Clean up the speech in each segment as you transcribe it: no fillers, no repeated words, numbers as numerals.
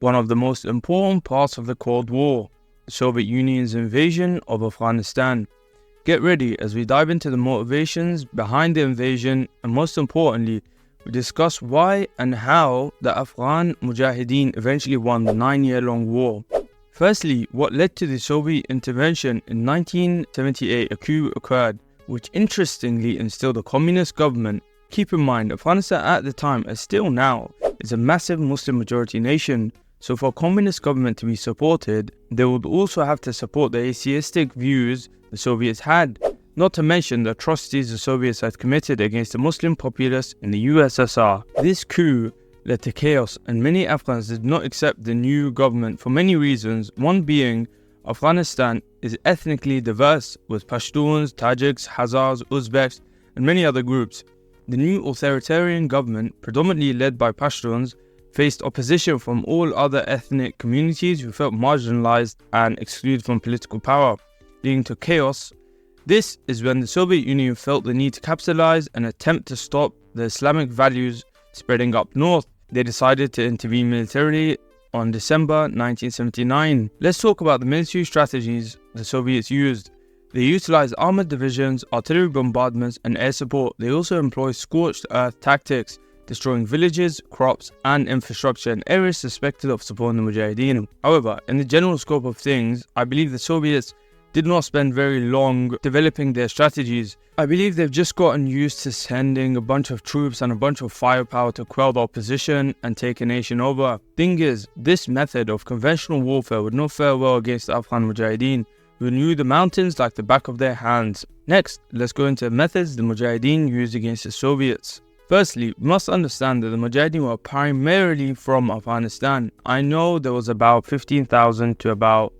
one of the most important parts of the Cold War, the Soviet Union's invasion of Afghanistan. Get ready as we dive into the motivations behind the invasion, and most importantly, we discuss why and how the Afghan Mujahideen eventually won the 9-year-long war. Firstly, what led to the Soviet intervention in 1978? A coup occurred, which interestingly instilled a communist government. Keep in mind, Afghanistan at the time, as still now, is a massive Muslim majority nation, so for a communist government to be supported, they would also have to support the atheistic views the Soviets had, not to mention the atrocities the Soviets had committed against the Muslim populace in the USSR. This coup led to chaos, and many Afghans did not accept the new government for many reasons, one being Afghanistan is ethnically diverse with Pashtuns, Tajiks, Hazars, Uzbeks, and many other groups. The new authoritarian government, predominantly led by Pashtuns, faced opposition from all other ethnic communities who felt marginalized and excluded from political power, leading to chaos. This is when the Soviet Union felt the need to capitalize and attempt to stop the Islamic values spreading up north. They decided to intervene militarily on December 1979. Let's talk about the military strategies the Soviets used. They utilized armored divisions, artillery bombardments, and air support. They also employed scorched earth tactics, destroying villages, crops, and infrastructure in areas suspected of supporting the Mujahideen. However, in the general scope of things, I believe the Soviets did not spend very long developing their strategies. I believe they've just gotten used to sending a bunch of troops and a bunch of firepower to quell the opposition and take a nation over. Thing is, this method of conventional warfare would not fare well against the Afghan Mujahideen, who knew the mountains like the back of their hands. Next, let's go into methods the Mujahideen used against the Soviets. Firstly, we must understand that the Mujahideen were primarily from Afghanistan. I know there was about 15,000 to about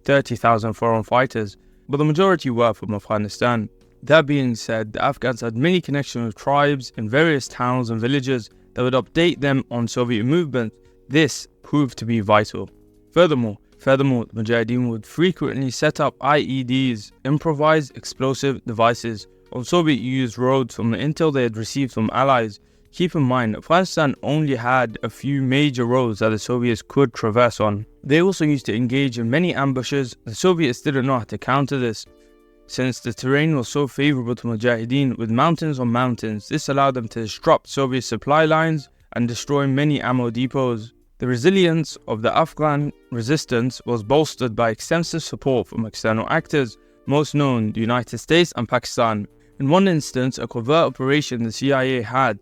30,000 foreign fighters, but the majority were from Afghanistan. That being said, the Afghans had many connections with tribes in various towns and villages that would update them on Soviet movements. This proved to be vital. Furthermore, the Mujahideen would frequently set up IEDs, improvised explosive devices, on Soviet-used roads from the intel they had received from allies. Keep in mind, Afghanistan only had a few major roads that the Soviets could traverse on. They also used to engage in many ambushes. The Soviets didn't know how to counter this, since the terrain was so favorable to Mujahideen with mountains on mountains. This allowed them to disrupt Soviet supply lines and destroy many ammo depots. The resilience of the Afghan resistance was bolstered by extensive support from external actors, most known the United States and Pakistan. In one instance, a covert operation the CIA had,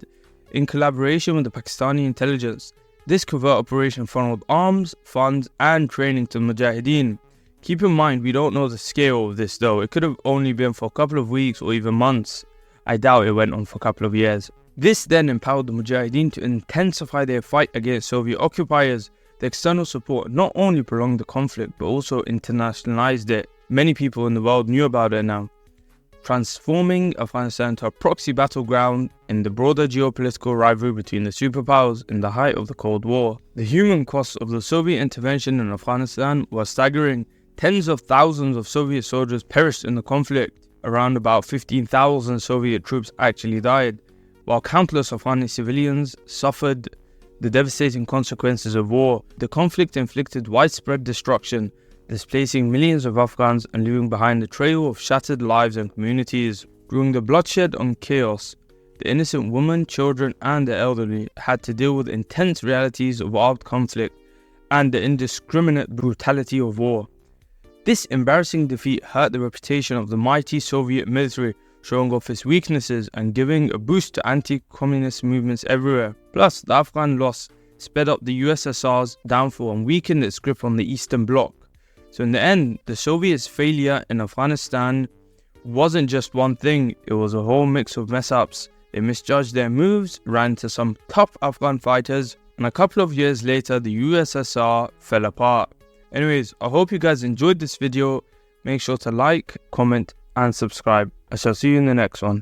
in collaboration with the Pakistani intelligence. This covert operation funneled arms, funds, and training to the Mujahideen. Keep in mind, we don't know the scale of this though. It could have only been for a couple of weeks or even months. I doubt it went on for a couple of years. This then empowered the Mujahideen to intensify their fight against Soviet occupiers. The external support not only prolonged the conflict but also internationalized it. Many people in the world knew about it now, transforming Afghanistan into a proxy battleground in the broader geopolitical rivalry between the superpowers in the height of the Cold War. The human costs of the Soviet intervention in Afghanistan were staggering. Tens of thousands of Soviet soldiers perished in the conflict. Around about 15,000 Soviet troops actually died, while countless Afghani civilians suffered the devastating consequences of war. The conflict inflicted widespread destruction, displacing millions of Afghans and leaving behind a trail of shattered lives and communities. During the bloodshed and chaos, the innocent women, children, and the elderly had to deal with intense realities of armed conflict and the indiscriminate brutality of war. This embarrassing defeat hurt the reputation of the mighty Soviet military, showing off its weaknesses and giving a boost to anti-communist movements everywhere. Plus, the Afghan loss sped up the USSR's downfall and weakened its grip on the Eastern Bloc. So in the end, the Soviets' failure in Afghanistan wasn't just one thing, it was a whole mix of mess-ups. They misjudged their moves, ran into some tough Afghan fighters, and a couple of years later, the USSR fell apart. Anyways, I hope you guys enjoyed this video. Make sure to like, comment, and subscribe. I shall see you in the next one.